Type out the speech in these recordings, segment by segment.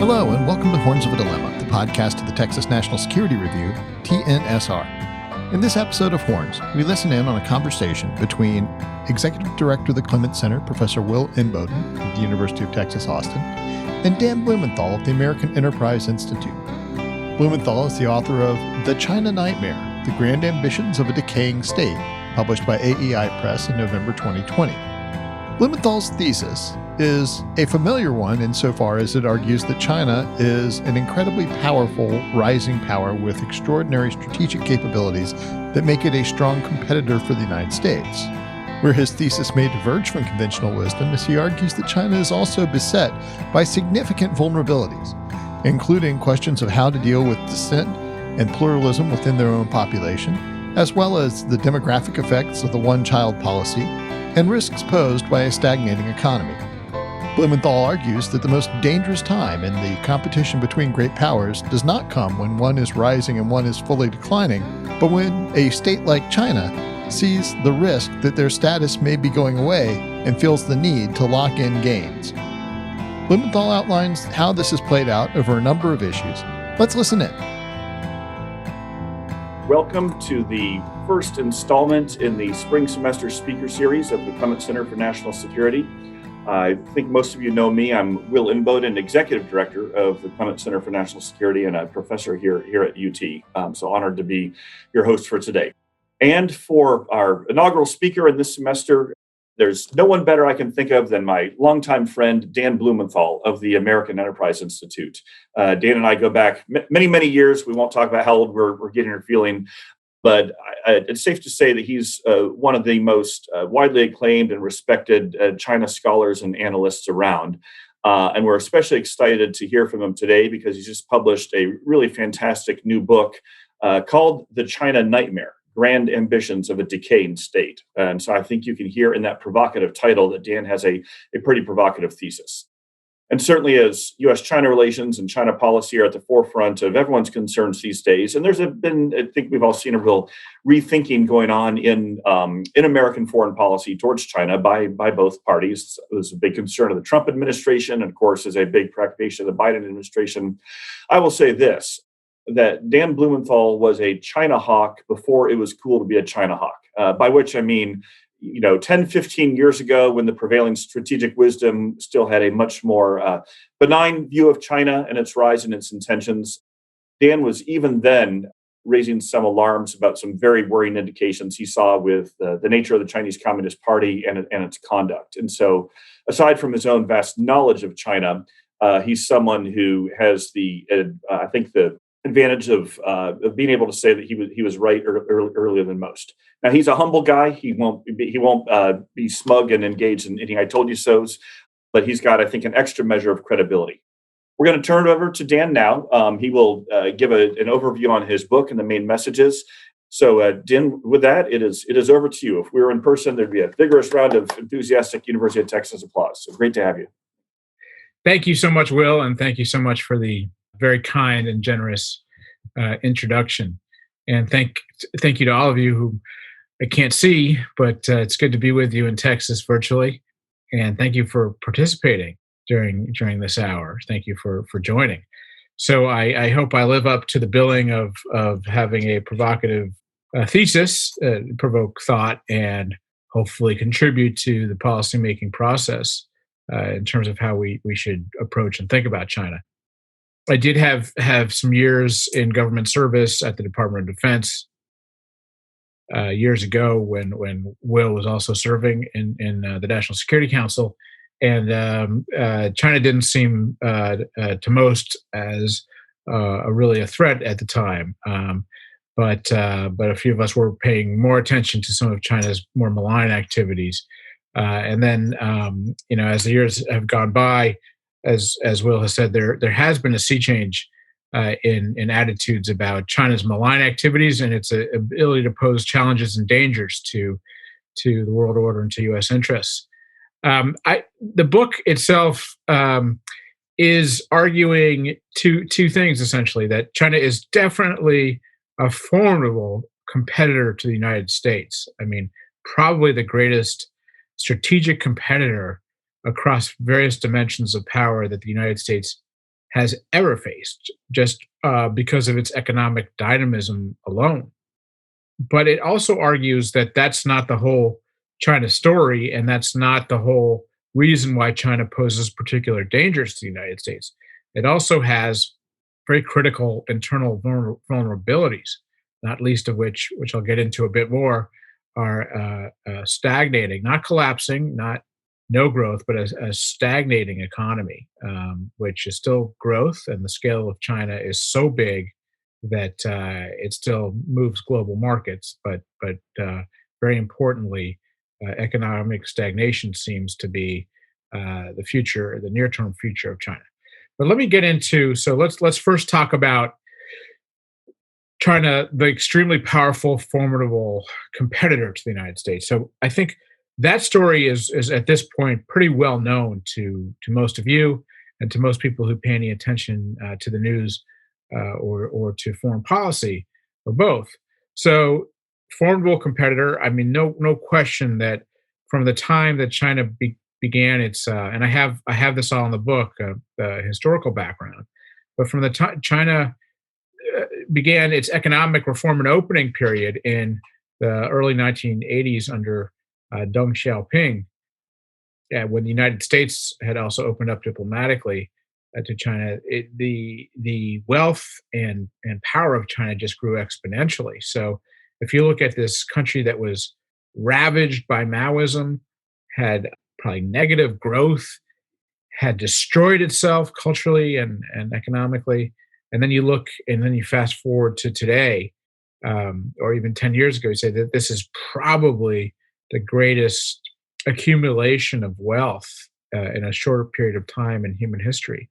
Hello, and welcome to Horns of a Dilemma, the podcast of the Texas National Security Review, TNSR. In this episode of Horns, we listen in on a conversation between Executive Director of the Clements Center, Professor Will Inboden of the University of Texas, Austin, and Dan Blumenthal of the American Enterprise Institute. Blumenthal is the author of The China Nightmare, The Grand Ambitions of a Decaying State, published by AEI Press in November 2020. Blumenthal's thesis is a familiar one insofar as it argues that China is an incredibly powerful rising power with extraordinary strategic capabilities that make it a strong competitor for the United States. Where his thesis may diverge from conventional wisdom is he argues that China is also beset by significant vulnerabilities, including questions of how to deal with dissent and pluralism within their own population, as well as the demographic effects of the one-child policy and risks posed by a stagnating economy. Blumenthal argues that the most dangerous time in the competition between great powers does not come when one is rising and one is fully declining, but when a state like China sees the risk that their status may be going away and feels the need to lock in gains. Blumenthal outlines how this has played out over a number of issues. Let's listen in. Welcome to the first installment in the spring semester speaker series of the Clements Center for National Security. I think most of you know me. I'm Will Inboden, Executive Director of the Clements Center for National Security and a professor here at UT. So honored to be your host for today. And for our inaugural speaker in this semester, there's no one better I can think of than my longtime friend, Dan Blumenthal of the American Enterprise Institute. Dan and I go back many, many years. We won't talk about how old we're getting or feeling, but it's safe to say that he's one of the most widely acclaimed and respected China scholars and analysts around. And we're especially excited to hear from him today because he's just published a really fantastic new book called The China Nightmare: Grand Ambitions of a Decaying State. And so I think you can hear in that provocative title that Dan has a pretty provocative thesis. And certainly as U.S.-China relations and China policy are at the forefront of everyone's concerns these days, and I think we've all seen a real rethinking going on in American foreign policy towards China by both parties. It was a big concern of the Trump administration, and of course is a big preoccupation of the Biden administration. I will say this, that Dan Blumenthal was a China hawk before it was cool to be a China hawk, by which I mean, 10, 15 years ago, when the prevailing strategic wisdom still had a much more benign view of China and its rise and its intentions, Dan was even then raising some alarms about some very worrying indications he saw with the nature of the Chinese Communist Party and its conduct. And so, aside from his own vast knowledge of China, he's someone who has the advantage of being able to say that he was right earlier than most. Now, he's a humble guy. He won't be smug and engaged in anything I told you so's, but he's got, I think, an extra measure of credibility. We're going to turn it over to Dan now. He will give an overview on his book and the main messages. So, Dan, with that, it is over to you. If we were in person, there'd be a vigorous round of enthusiastic University of Texas applause. So great to have you. Thank you so much, Will, and thank you so much for the very kind and generous introduction. And thank you to all of you who I can't see, but it's good to be with you in Texas virtually. And thank you for participating during this hour. Thank you for joining. So I hope I live up to the billing of having a provocative thesis, provoke thought, and hopefully contribute to the policymaking process in terms of how we should approach and think about China. I did have some years in government service at the Department of Defense years ago when Will was also serving in the National Security Council, and China didn't seem to most as really a threat at the time. But a few of us were paying more attention to some of China's more malign activities, and then as the years have gone by, as Will has said, there has been a sea change in attitudes about China's malign activities and its ability to pose challenges and dangers to the world order and to U.S. interests. The book itself is arguing two things, essentially: that China is definitely a formidable competitor to the United States. I mean, probably the greatest strategic competitor across various dimensions of power that the United States has ever faced, just because of its economic dynamism alone. But it also argues that that's not the whole China story, and that's not the whole reason why China poses particular dangers to the United States. It also has very critical internal vulnerabilities, not least of which I'll get into a bit more, are stagnating, not collapsing, not no growth, but a stagnating economy, which is still growth, and the scale of China is so big that it still moves global markets, but very importantly, economic stagnation seems to be the future, the near-term future of China. But let me get into. So let's first talk about China, the extremely powerful, formidable competitor to the United States. So I think that story is at this point pretty well known to most of you and to most people who pay any attention to the news or to foreign policy or both. So formidable competitor. I mean, no question that from the time that China began its and I have this all in the book, the historical background, but from the time China began its economic reform and opening period in the early 1980s under Deng Xiaoping, when the United States had also opened up diplomatically to China, the wealth and power of China just grew exponentially. So if you look at this country that was ravaged by Maoism, had probably negative growth, had destroyed itself culturally and economically, and then you look and then you fast forward to today, or even 10 years ago, you say that this is probably the greatest accumulation of wealth in a shorter period of time in human history.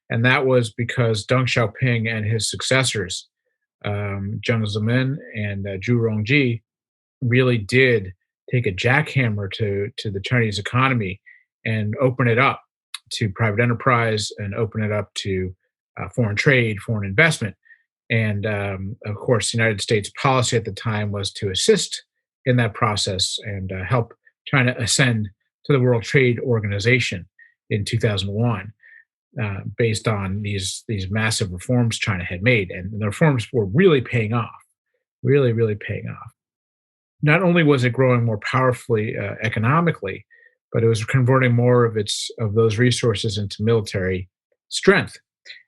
And that was because Deng Xiaoping and his successors, Jiang Zemin and Zhu Rongji, really did take a jackhammer to the Chinese economy and open it up to private enterprise and open it up to foreign trade, foreign investment. And of course, the United States policy at the time was to assist in that process and help China ascend to the World Trade Organization in 2001, based on these massive reforms China had made. And the reforms were really paying off, really, really paying off. Not only was it growing more powerfully economically, but it was converting more of those resources into military strength.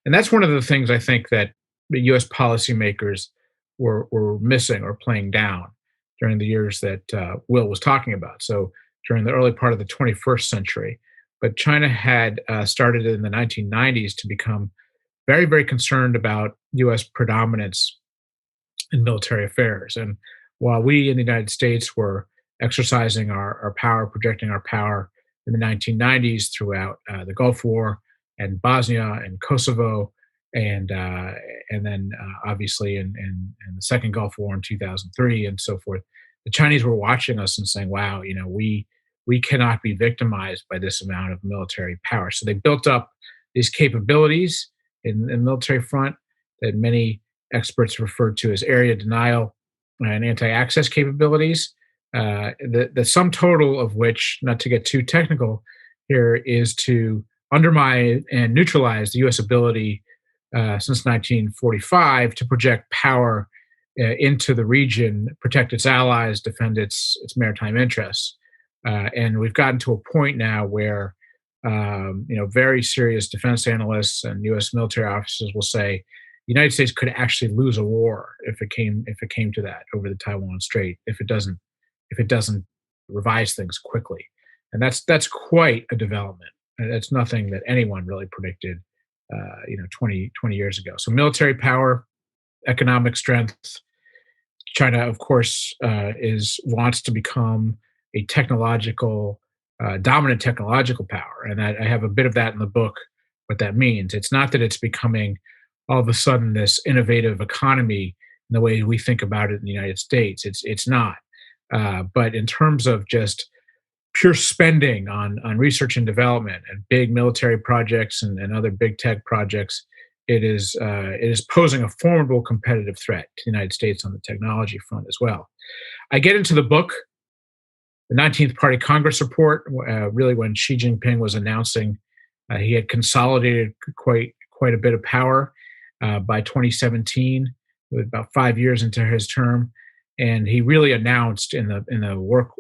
And that's one of the things I think that the U.S. policymakers were missing or playing down during the years that Will was talking about. So during the early part of the 21st century, but China had started in the 1990s to become very, very concerned about U.S. predominance in military affairs. And while we in the United States were exercising our power, projecting our power in the 1990s throughout the Gulf War and Bosnia and Kosovo, and then obviously in the second Gulf War in 2003 and so forth, the Chinese were watching us and saying, "Wow, we cannot be victimized by this amount of military power." So they built up these capabilities in the military front that many experts referred to as area denial and anti-access capabilities. The sum total of which, not to get too technical here, is to undermine and neutralize the U.S. ability since 1945 to project power into the region, protect its allies, defend its maritime interests. And we've gotten to a point now where very serious defense analysts and U.S. military officers will say the United States could actually lose a war if it came to that over the Taiwan Strait if it doesn't revise things quickly. And that's quite a development. And that's nothing that anyone really predicted 20 years ago. So military power, economic strength. China, of course, wants to become a dominant technological power, and I have a bit of that in the book. What that means, it's not that it's becoming all of a sudden this innovative economy in the way we think about it in the United States. It's not. But in terms of just pure spending on research and development and big military projects and other big tech projects, it is posing a formidable competitive threat to the United States on the technology front as well. I get into the book, the 19th Party Congress report, really when Xi Jinping was announcing he had consolidated quite quite a bit of power by 2017, with about 5 years into his term. And he really announced in the work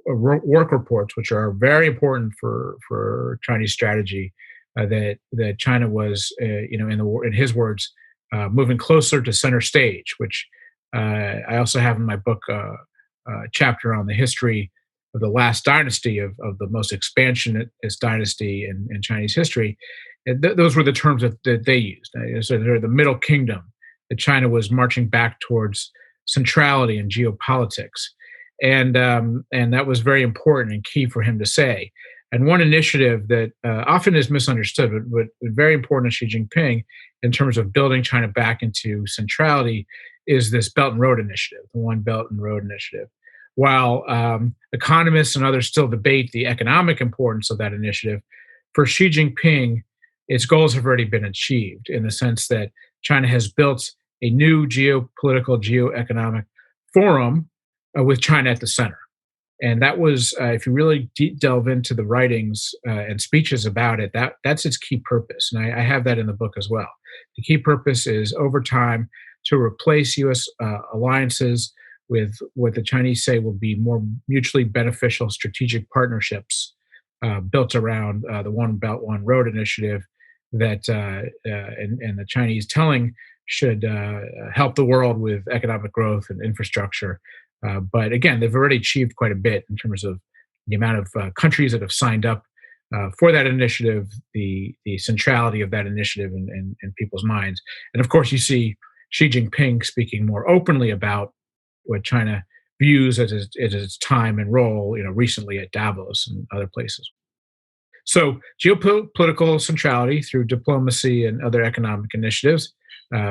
reports, which are very important for Chinese strategy, that China was, in his words, moving closer to center stage. Which I also have in my book a chapter on the history of the last dynasty of the most expansionist dynasty in Chinese history. And those were the terms that they used. So they're the Middle Kingdom, that China was marching back towards centrality in geopolitics, and that was very important and key for him to say. And one initiative that often is misunderstood, but very important to Xi Jinping in terms of building China back into centrality, is this Belt and Road Initiative, the One Belt and Road Initiative. While economists and others still debate the economic importance of that initiative, for Xi Jinping, its goals have already been achieved, in the sense that China has built a new geopolitical, geoeconomic forum with China at the center. And that was, if you really delve into the writings and speeches about it, that's its key purpose. And I have that in the book as well. The key purpose is, over time, to replace U.S. Alliances with what the Chinese say will be more mutually beneficial strategic partnerships built around the One Belt, One Road initiative, that and the Chinese telling should help the world with economic growth and infrastructure. But again, they've already achieved quite a bit in terms of the amount of countries that have signed up for that initiative, the centrality of that initiative in people's minds. And of course, you see Xi Jinping speaking more openly about what China views as its time and role, recently at Davos and other places. So geopolitical centrality through diplomacy and other economic initiatives,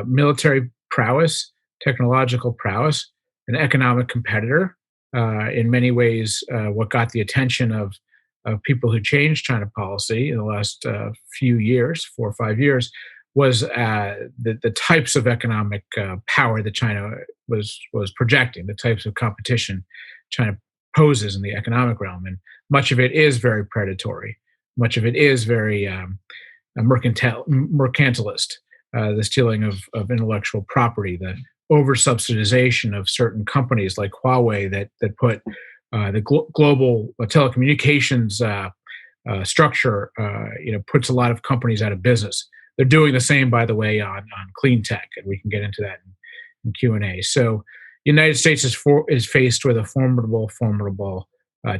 military prowess, technological prowess, an economic competitor. In many ways, what got the attention of people who changed China policy in the last few years, 4 or 5 years, was the types of economic power that China was projecting, the types of competition China poses in the economic realm. And much of it is very predatory. Much of it is very mercantilist, the stealing of intellectual property, the over-subsidization of certain companies like Huawei that put the global telecommunications structure, puts a lot of companies out of business. They're doing the same, by the way, on clean tech, and we can get into that in Q&A. So the United States is faced with a formidable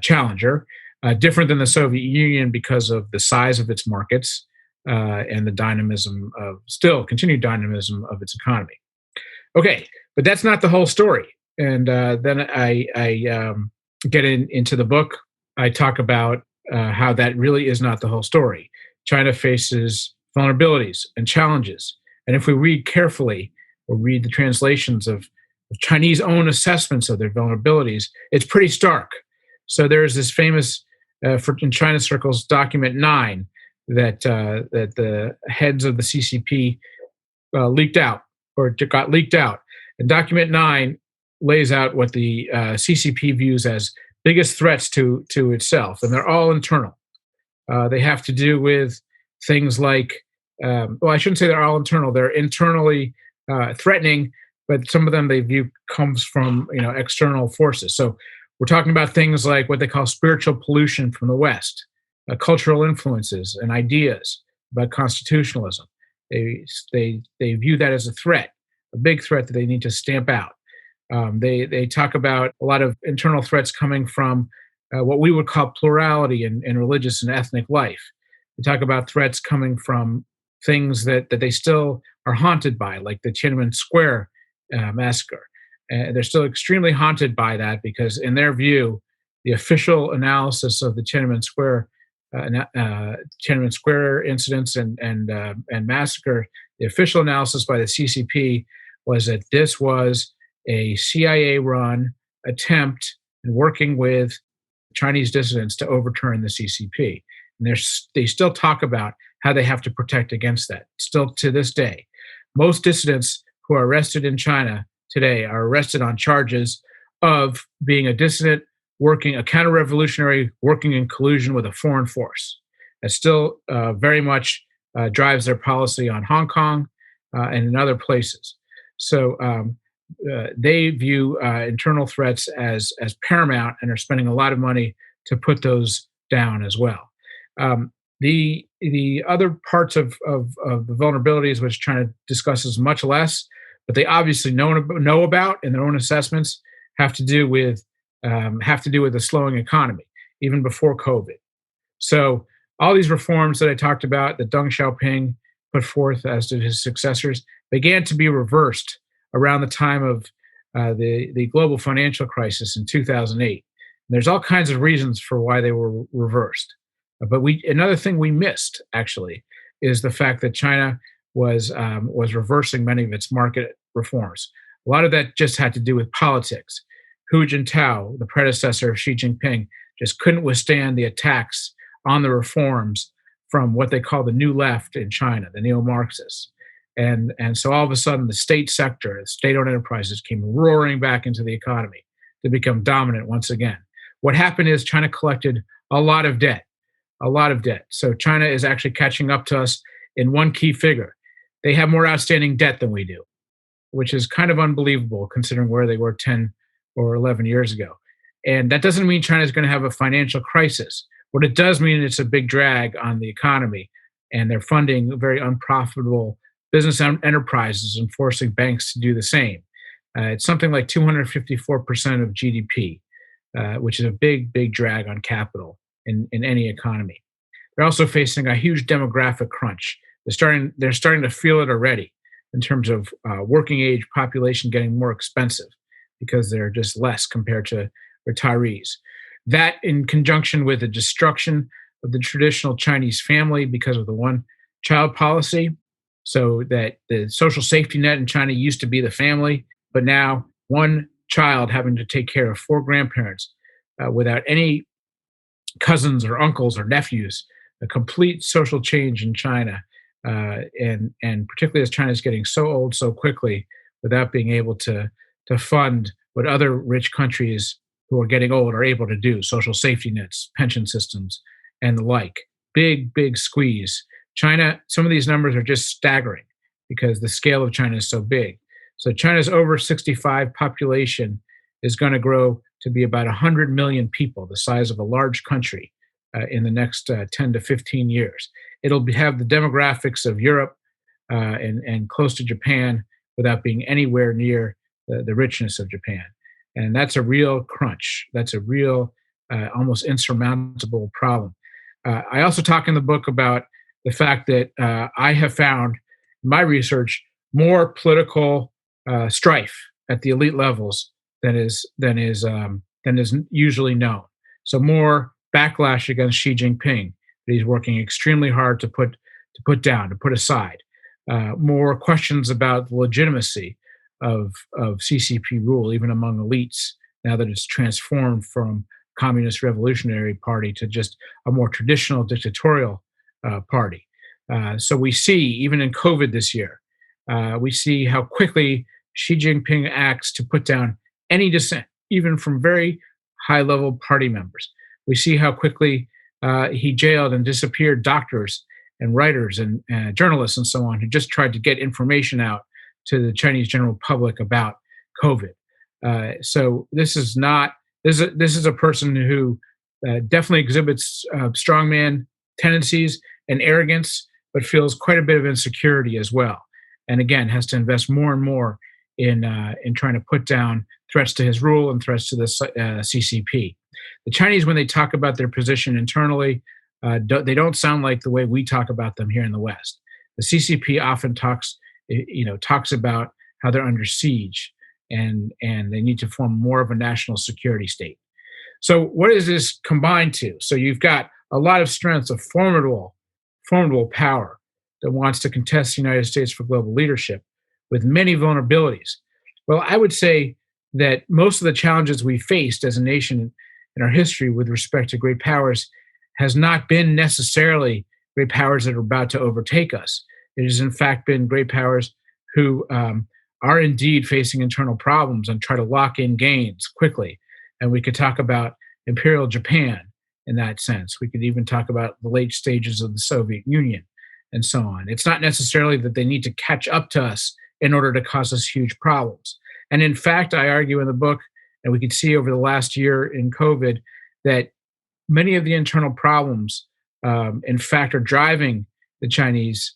challenger, different than the Soviet Union because of the size of its markets and the continued dynamism of its economy. Okay, but that's not the whole story. And then I get into the book. I talk about how that really is not the whole story. China faces vulnerabilities and challenges. And if we read carefully or read the translations of Chinese own assessments of their vulnerabilities, it's pretty stark. So there's this famous, in China circles, document 9 that the heads of the CCP leaked out, or got leaked out. And document 9 lays out what the CCP views as biggest threats to itself, and they're all internal. They have to do with things like, I shouldn't say they're all internal. They're internally threatening, but some of them they view comes from external forces. So we're talking about things like what they call spiritual pollution from the West, cultural influences and ideas about constitutionalism. They view that as a threat, a big threat that they need to stamp out. They talk about a lot of internal threats coming from what we would call plurality in religious and ethnic life. They talk about threats coming from things that they still are haunted by, like the Tiananmen Square massacre. They're still extremely haunted by that because, in their view, the official analysis of the Tiananmen Square incidents and massacre, the official analysis by the CCP was that this was a CIA-run attempt in working with Chinese dissidents to overturn the CCP. And they still talk about how they have to protect against that, still to this day. Most dissidents who are arrested in China today are arrested on charges of being a dissident, a counter-revolutionary, working in collusion with a foreign force. That's still very much drives their policy on Hong Kong and in other places. So they view internal threats as paramount and are spending a lot of money to put those down as well. The other parts of the vulnerabilities, which China discusses much less, but they obviously know about in their own assessments, have to do with a slowing economy, even before COVID. So all these reforms that I talked about, that Deng Xiaoping put forth as did his successors, began to be reversed around the time of the global financial crisis in 2008. And there's all kinds of reasons for why they were reversed. But another thing we missed actually is the fact that China was reversing many of its market reforms. A lot of that just had to do with politics. Hu Jintao, the predecessor of Xi Jinping, just couldn't withstand the attacks on the reforms from what they call the new left in China, the neo-Marxists. And so all of a sudden, the state sector, state-owned enterprises came roaring back into the economy to become dominant once again. What happened is China collected a lot of debt. So China is actually catching up to us in one key figure. They have more outstanding debt than we do, which is kind of unbelievable considering where they were 10 or 11 years ago. And that doesn't mean China is going to have a financial crisis. What it does mean, it's a big drag on the economy, and they're funding very unprofitable business enterprises and forcing banks to do the same. It's something like 254% of GDP, which is a big, big drag on capital in any economy. They're also facing a huge demographic crunch. They're starting to feel it already in terms of working age population getting more expensive because they're just less compared to retirees. That, in conjunction with the destruction of the traditional Chinese family because of the one-child policy, so that the social safety net in China used to be the family, but now one child having to take care of four grandparents without any cousins or uncles or nephews, a complete social change in China, and particularly as China is getting so old so quickly without being able to fund what other rich countries who are getting old are able to do, social safety nets, pension systems, and the like. Big, big squeeze. China, some of these numbers are just staggering because the scale of China is so big. So China's over 65 population is going to grow to be about 100 million people, the size of a large country, in the next 10 to 15 years. It'll have the demographics of Europe and close to Japan without being anywhere near the richness of Japan. And that's a real crunch. That's a real, almost insurmountable problem. I also talk in the book about the fact that I have found in my research more political strife at the elite levels than is usually known. So more backlash against Xi Jinping that he's working extremely hard to put down, to put aside. More questions about the legitimacy of CCP rule, even among elites, now that it's transformed from Communist Revolutionary Party to just a more traditional dictatorial party. So we see, even in COVID this year, we see how quickly Xi Jinping acts to put down any dissent, even from very high-level party members. We see how quickly he jailed and disappeared doctors and writers and journalists and so on who just tried to get information out to the Chinese general public about COVID. So this is a person who definitely exhibits strongman tendencies and arrogance, but feels quite a bit of insecurity as well. And again, has to invest more and more in trying to put down threats to his rule and threats to the CCP. The Chinese, when they talk about their position internally, they don't sound like the way we talk about them here in the West. The CCP often talks about how they're under siege and they need to form more of a national security state. So what is this combined to? So you've got a lot of strengths of formidable power that wants to contest the United States for global leadership with many vulnerabilities. Well, I would say that most of the challenges we faced as a nation in our history with respect to great powers has not been necessarily great powers that are about to overtake us. It has, in fact, been great powers who are indeed facing internal problems and try to lock in gains quickly. And we could talk about Imperial Japan in that sense. We could even talk about the late stages of the Soviet Union and so on. It's not necessarily that they need to catch up to us in order to cause us huge problems. And in fact, I argue in the book, and we could see over the last year in COVID, that many of the internal problems, in fact, are driving the Chinese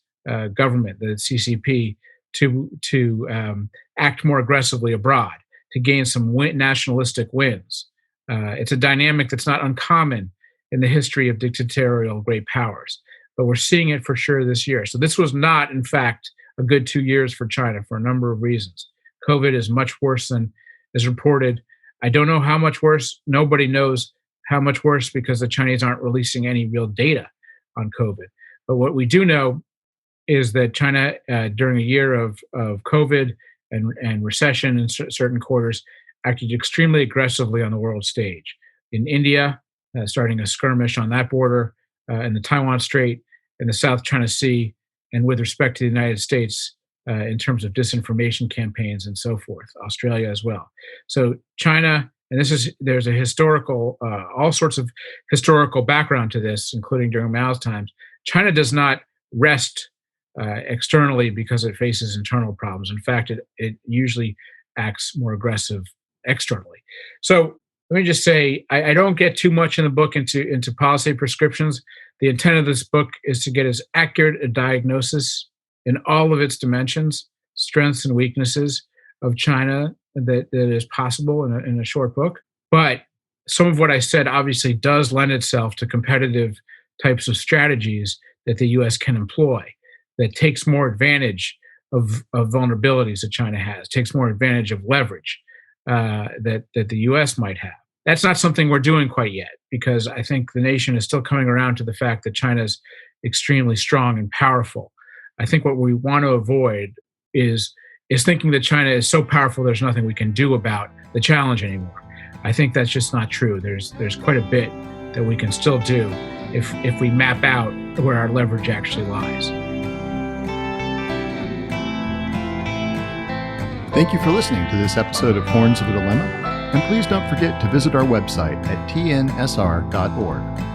government, the CCP, to act more aggressively abroad, to gain some nationalistic wins. It's a dynamic that's not uncommon in the history of dictatorial great powers, but we're seeing it for sure this year. So this was not, in fact, a good 2 years for China for a number of reasons. COVID is much worse than is reported. I don't know how much worse. Nobody knows how much worse because the Chinese aren't releasing any real data on COVID. But what we do know is that China, during a year of COVID and recession in certain quarters, acted extremely aggressively on the world stage. In India, starting a skirmish on that border, in the Taiwan Strait, in the South China Sea, and with respect to the United States, in terms of disinformation campaigns and so forth, Australia as well. So China, and there's a historical, all sorts of historical background to this, including during Mao's times. China does not rest externally because it faces internal problems. In fact, it usually acts more aggressive externally. So let me just say, I don't get too much in the book into policy prescriptions. The intent of this book is to get as accurate a diagnosis in all of its dimensions, strengths and weaknesses of China that is possible in a short book. But some of what I said obviously does lend itself to competitive types of strategies that the U.S. can employ that takes more advantage of vulnerabilities that China has, takes more advantage of leverage that the U.S. might have. That's not something we're doing quite yet, because I think the nation is still coming around to the fact that China is extremely strong and powerful. I think what we want to avoid is thinking that China is so powerful there's nothing we can do about the challenge anymore. I think that's just not true. There's quite a bit that we can still do if we map out where our leverage actually lies. Thank you for listening to this episode of Horns of a Dilemma, and please don't forget to visit our website at tnsr.org.